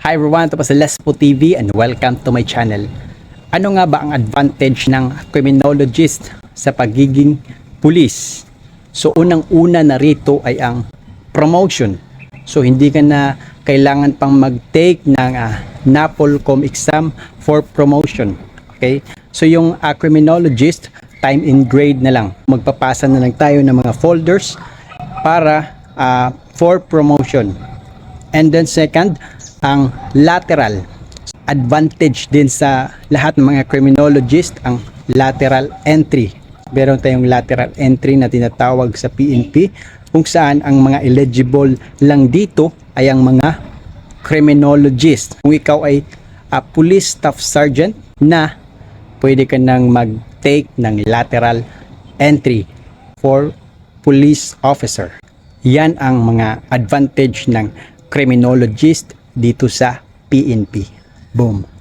Hi everyone, ito po si Lespo TV and welcome to my channel. Ano nga ba ang advantage ng criminologist sa pagiging pulis? So unang-una na rito ay ang promotion. So hindi ka na kailangan pang mag-take ng NAPOLCOM exam for promotion. Okay? So yung criminologist, time in grade na lang. Magpapasa na lang tayo ng mga folders para for promotion. And then second, ang lateral advantage din sa lahat ng mga criminologist, ang lateral entry. Meron tayong lateral entry na tinatawag sa PNP kung saan ang mga eligible lang dito ay ang mga criminologist. Kung ikaw ay police staff sergeant na, pwede ka nang mag-take ng lateral entry for police officer. Yan ang mga advantage ng criminologist dito sa PNP. Boom.